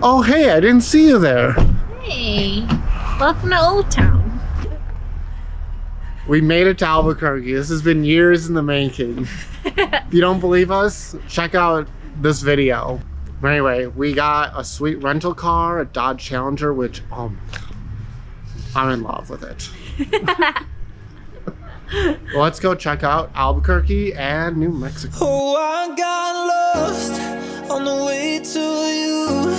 Oh, hey, I didn't see you there. Hey, welcome to Old Town. We made it to Albuquerque. This has been years in the making. If you don't believe us, check out this video. But anyway, we got a sweet rental car, a Dodge Challenger, which, I'm in love with it. Well, let's go check out Albuquerque and New Mexico. Oh, I got lost on the way to you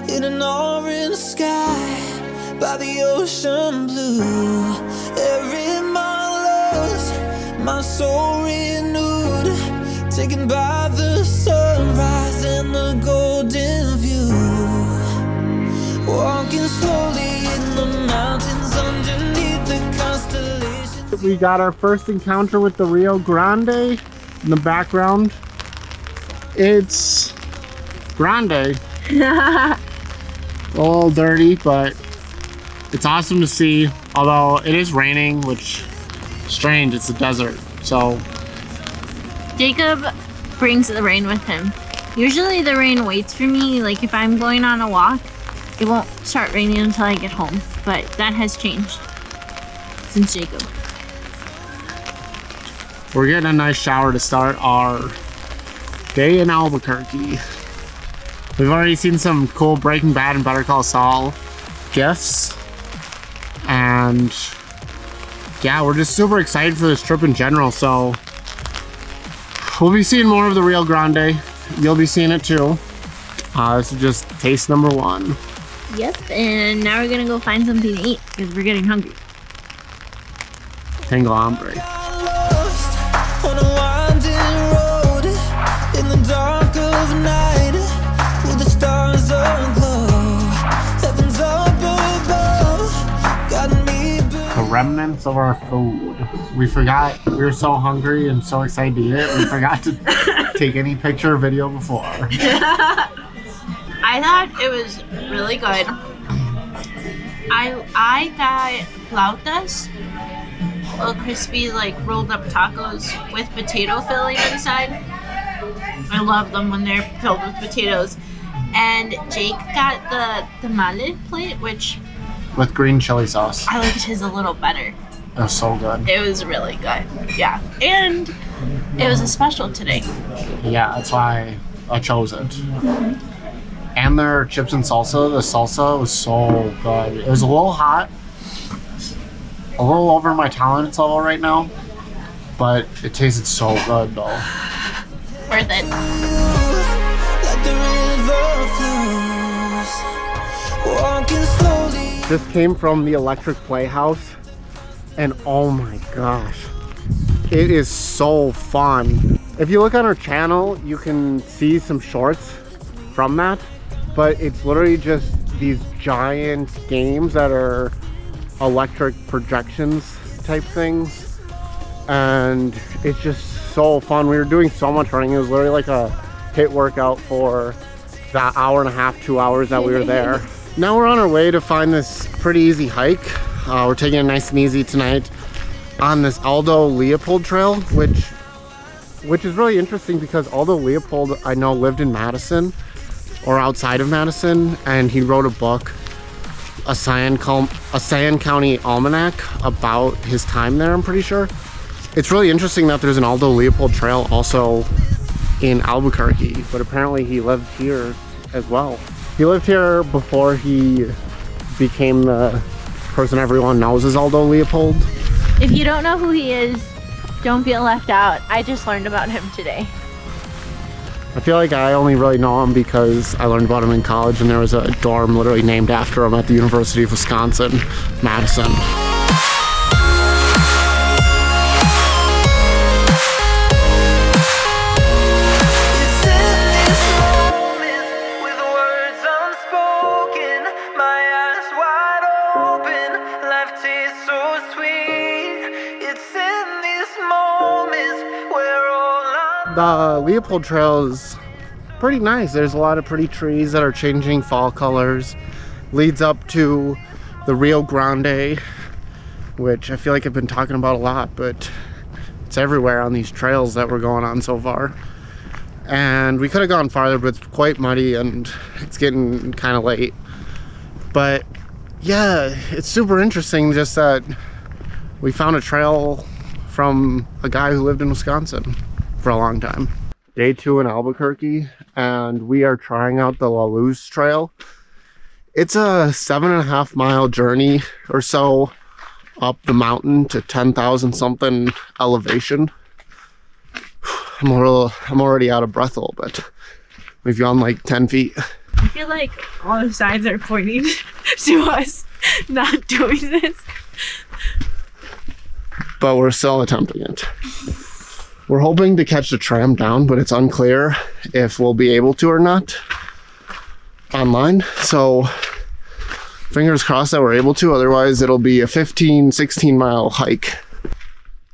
in an orange sky by the ocean blue. Every mile lost, my soul renewed, taken by the sunrise and the golden view. Walking slowly in the mountains underneath the constellations. We got our first encounter with the Rio Grande in the background. It's Grande. A little dirty, but it's awesome to see. Although it is raining, which is strange, it's a desert. So Jacob brings the rain with him. Usually the rain waits for me. Like if I'm going on a walk, it won't start raining until I get home. But that has changed since Jacob. we're getting a nice shower to start our day in Albuquerque. We've already seen some cool Breaking Bad and Better Call Saul gifts. And yeah, we're just super excited for this trip in general. So we'll be seeing more of the Rio Grande. You'll be seeing it too. This is just taste number one. Yep, and now we're gonna go find something to eat because we're getting hungry. Tango Hombre. Lost on a winding road in the dark of night with the stars aglow. Heaven's up above, got me The remnants of our food. We forgot, we were so hungry and so excited to eat it, we forgot to take any picture or video before. I thought it was really good. I got flautas, little crispy like rolled up tacos with potato filling inside. I love them when they're filled with potatoes. And Jake got the tamale plate, which With green chili sauce. I liked his a little better. It was so good. It was really good. Yeah. And it was a special today. Yeah, that's why I chose it. And their chips and salsa, the salsa was so good. It was a little hot, a little over my tolerance level right now, but it tasted so good though. Worth it. like the river flows, walking slowly. This came from the Electric Playhouse, and oh my gosh, it is so fun. If you look on our channel, you can see some shorts from that, but it's literally just these giant games that are electric projections type things, and it's just so fun. We were doing so much running. It was literally like a HIIT workout for that hour and a half, 2 hours that we were there. Now we're on our way to find this pretty easy hike. We're taking it nice and easy tonight on this Aldo Leopold trail, which is really interesting because Aldo Leopold, I know, lived in Madison or outside of Madison, and he wrote a book, a Cheyenne County Almanac, about his time there, I'm pretty sure. It's really interesting that there's an Aldo Leopold trail also in Albuquerque, but apparently he lived here as well. He lived here before he became the person everyone knows as Aldo Leopold. If you don't know who he is, don't feel left out. I just learned about him today. I feel like I only really know him because I learned about him in college, and there was a dorm literally named after him at the University of Wisconsin, Madison. It's in this moment with words unspoken, my eyes wide open, life tastes so sweet. It's in these moments where all I The Leopold Trail is pretty nice. There's a lot of pretty trees that are changing fall colors. Leads up to the Rio Grande, which I feel like I've been talking about a lot, but it's everywhere on these trails that we're going on so far. And we could have gone farther, but it's quite muddy and it's getting kind of late. But yeah, it's super interesting just that we found a trail from a guy who lived in Wisconsin for a long time. Day 2 in Albuquerque, and we are trying out the Luz Trail. It's a 7.5 mile journey or so up the mountain to 10,000 something elevation. I'm already out of breath a little bit. We've gone like 10 feet. I feel like all the signs are pointing to us not doing this. But we're still attempting it. We're hoping to catch the tram down, but it's unclear if we'll be able to or not online. So fingers crossed that we're able to, otherwise it'll be a 15-16 mile hike.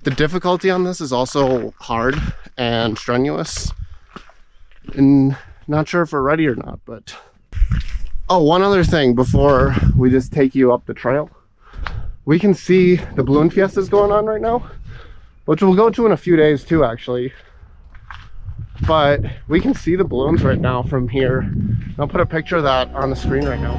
The difficulty on this is also hard and strenuous, and not sure if we're ready or not. But oh, one other thing before we just take you up the trail. We can see the Balloon Fiesta is going on right now, which we'll go to in a few days too, actually. But we can see the balloons right now from here. I'll put a picture of that on the screen right now.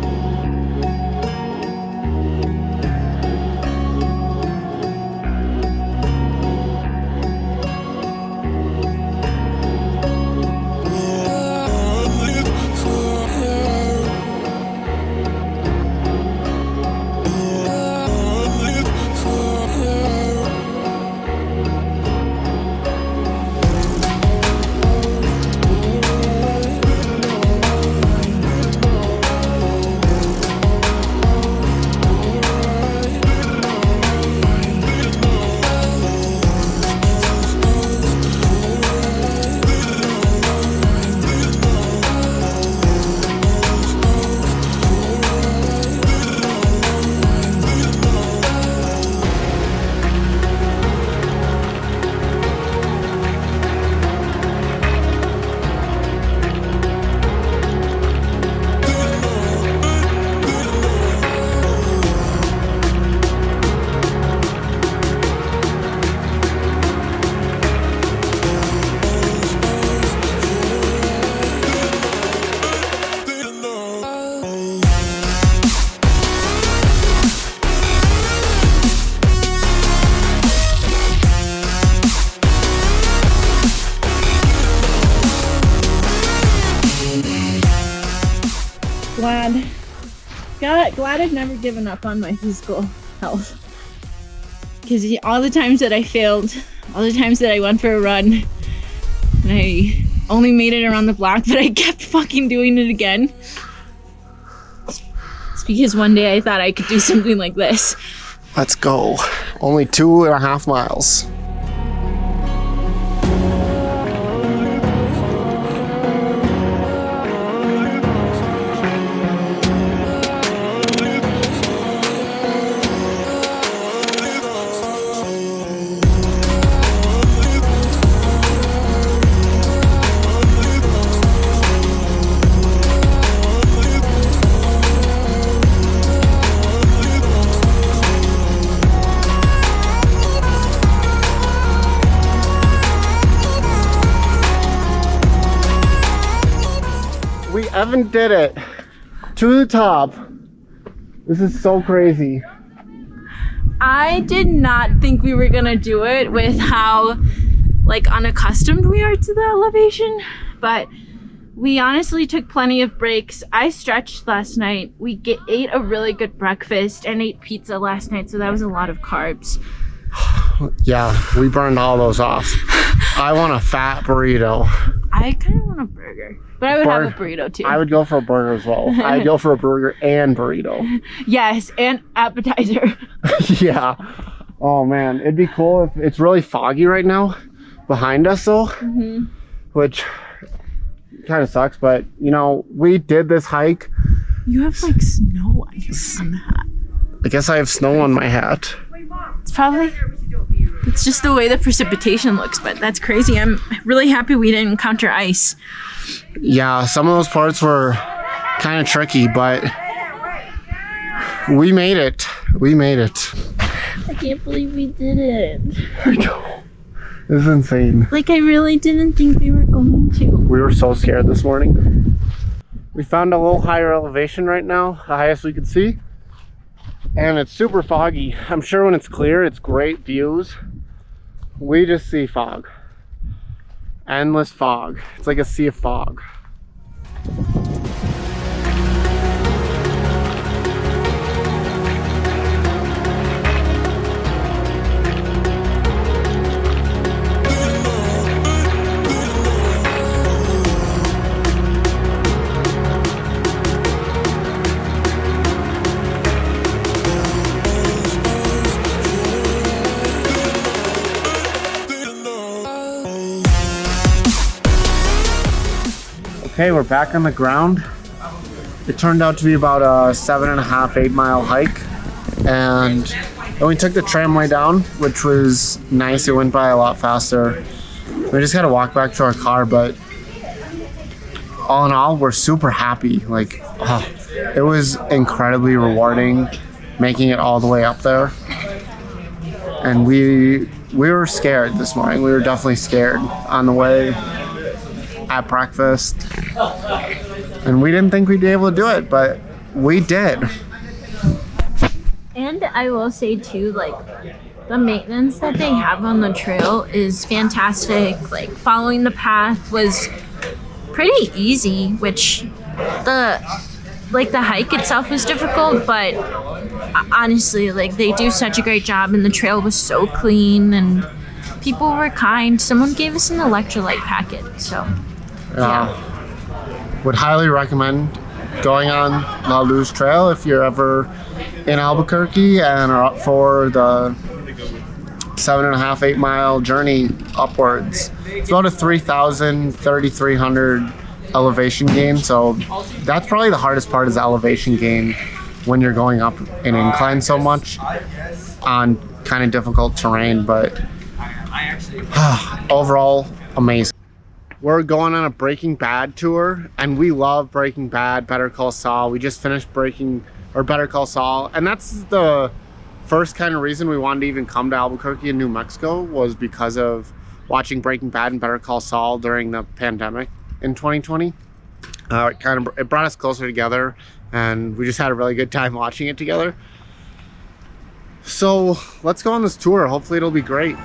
Glad I've never given up on my physical health, because all the times that I failed, all the times that I went for a run and I only made it around the block, but I kept fucking doing it again. It's because one day I thought I could do something like this. Let's go. Only 2.5 miles. Evan did it to the top. This is so crazy. I did not think we were gonna do it with how like unaccustomed we are to the elevation, but we honestly took plenty of breaks. I stretched last night. We ate a really good breakfast and ate pizza last night, so that was a lot of carbs. Yeah, we burned all those off. I want a fat burrito. I kind of want a burger, but I would have a burrito too. I would go for a burger as well. I'd go for a burger and burrito. Yes, and appetizer. Yeah. Oh man, it'd be cool if it's really foggy right now behind us though, which kind of sucks, but you know, we did this hike. You have like snow on the hat. I guess I have snow on my hat. It's probably, it's just the way the precipitation looks, but that's crazy. I'm really happy we didn't encounter ice. Yeah, some of those parts were kind of tricky, but we made it. We made it. I can't believe we did it. I know. This is insane. Like, I really didn't think we were going to. We were so scared this morning. We found a little higher elevation right now, the highest we could see. And it's super foggy. I'm sure when it's clear, it's great views. We just see fog. Endless fog. It's like a sea of fog. Okay, we're back on the ground. It turned out to be about a 7.5, 8 mile hike. And then we took the tramway down, which was nice. It went by a lot faster. We just had to walk back to our car, but all in all, we're super happy. Like, it was incredibly rewarding making it all the way up there. And we were scared this morning. We were definitely scared on the way at breakfast, and we didn't think we'd be able to do it, but we did. And I will say too, like, the maintenance that they have on the trail is fantastic. Like, following the path was pretty easy, which the hike itself was difficult, but honestly, like, they do such a great job, and the trail was so clean and people were kind. Someone gave us an electrolyte packet, so yeah. Would highly recommend going on La Luz Trail if you're ever in Albuquerque and are up for the 7.5, 8 mile journey upwards. It's about a 3,300 elevation gain, so that's probably the hardest part, is the elevation gain when you're going up an incline so much on kind of difficult terrain, but overall amazing. We're going on a Breaking Bad tour, and we love Breaking Bad, Better Call Saul. We just finished Better Call Saul, and that's the first kind of reason we wanted to even come to Albuquerque in New Mexico, was because of watching Breaking Bad and Better Call Saul during the pandemic in 2020. It brought us closer together, and we just had a really good time watching it together. So let's go on this tour. Hopefully it'll be great.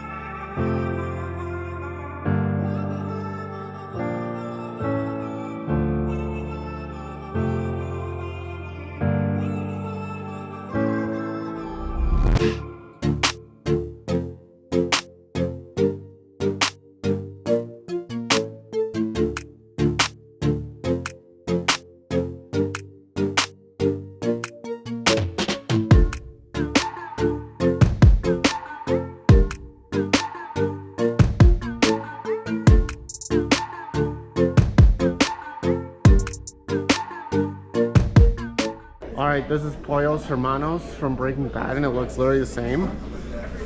Alright, this is Pollos Hermanos from Breaking Bad, and it looks literally the same.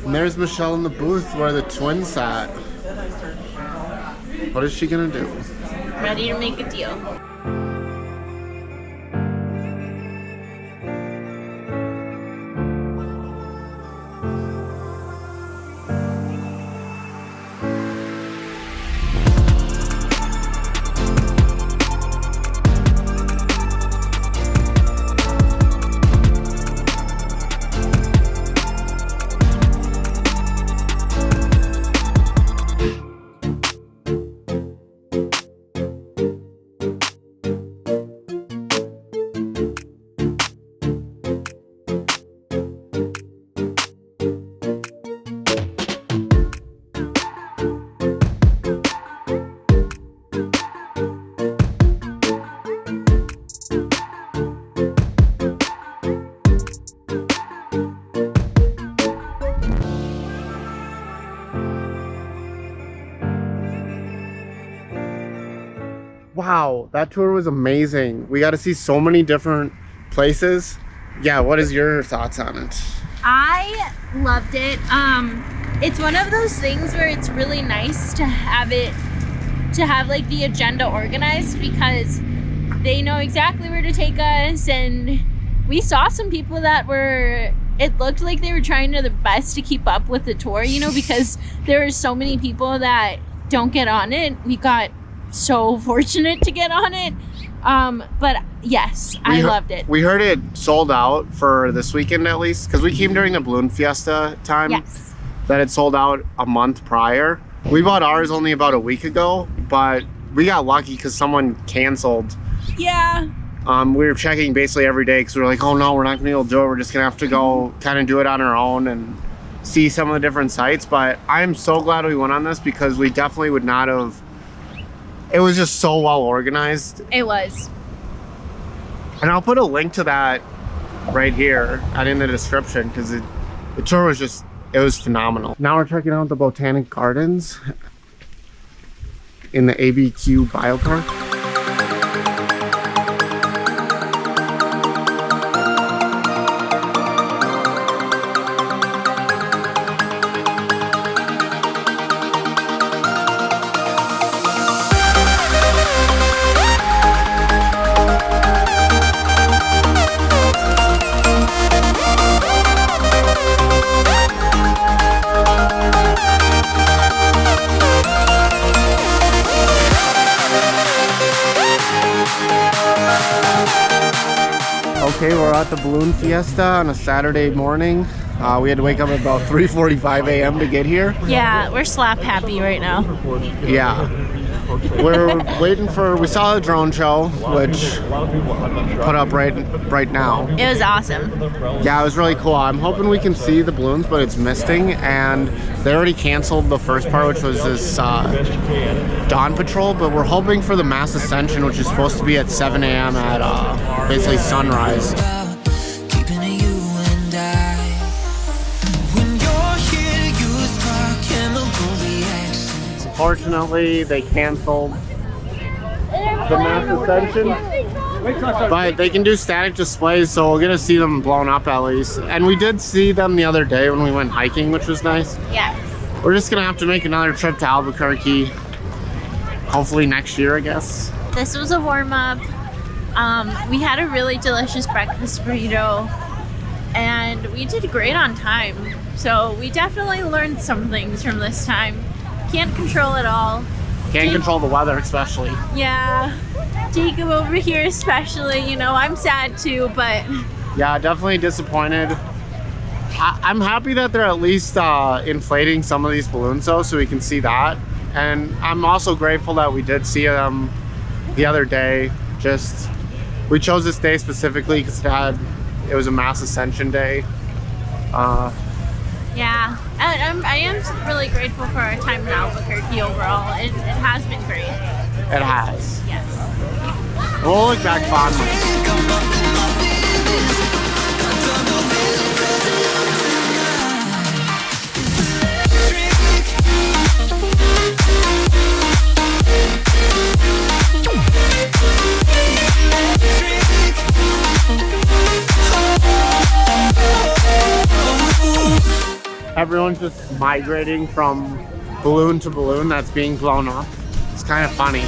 And there's Michelle in the booth where the twins sat. What is she gonna do? Ready to make a deal. Wow, that tour was amazing. We got to see so many different places. Yeah, what is your thoughts on it? I loved it. It's one of those things where it's really nice to have like the agenda organized, because they know exactly where to take us, and we saw some people that were it looked like they were trying their best to keep up with the tour, you know, because there are so many people that don't get on it. We got so fortunate to get on it. But yes, I loved it. We heard it sold out for this weekend at least, because we came during the Balloon Fiesta time. Yes. That it sold out a month prior. We bought ours only about a week ago, but we got lucky because someone canceled. Yeah. We were checking basically every day because we were like, oh no, we're not gonna be able to do it. We're just gonna have to go kind of do it on our own and see some of the different sites. But I'm so glad we went on this because we definitely would not have. It was just so well organized. It was. And I'll put a link to that right here and in the description because the tour was just, it was phenomenal. Now we're checking out the Botanic Gardens in the ABQ Bio Park. Okay, we're at the Balloon Fiesta on a Saturday morning. We had to wake up at about 3:45 a.m. to get here. Yeah, we're slap happy right now. Yeah. We're waiting for, we saw the drone show, which put up right now. It was awesome. Yeah, it was really cool. I'm hoping we can see the balloons, but it's misting, and they already canceled the first part, which was this dawn patrol, but we're hoping for the mass ascension, which is supposed to be at 7 a.m. at basically sunrise. Unfortunately, they canceled the mass ascension, but they can do static displays, so we'll get to see them blown up at least. And we did see them the other day when we went hiking, which was nice. Yeah. We're just gonna have to make another trip to Albuquerque, hopefully next year, I guess. This was a warm-up. We had a really delicious breakfast burrito, and we did great on time. So we definitely learned some things from this time. Can't control it all. Can't control the weather, especially. Yeah. Jacob over here especially, you know, I'm sad too, but... Yeah, definitely disappointed. I'm happy that they're at least inflating some of these balloons though, so we can see that. And I'm also grateful that we did see them the other day. Just, we chose this day specifically because it was a mass ascension day. Yeah, I am really grateful for our time in Albuquerque overall. It has been great. It has. Yes. We'll look back fondly. Everyone's just migrating from balloon to balloon that's being blown up. It's kind of funny.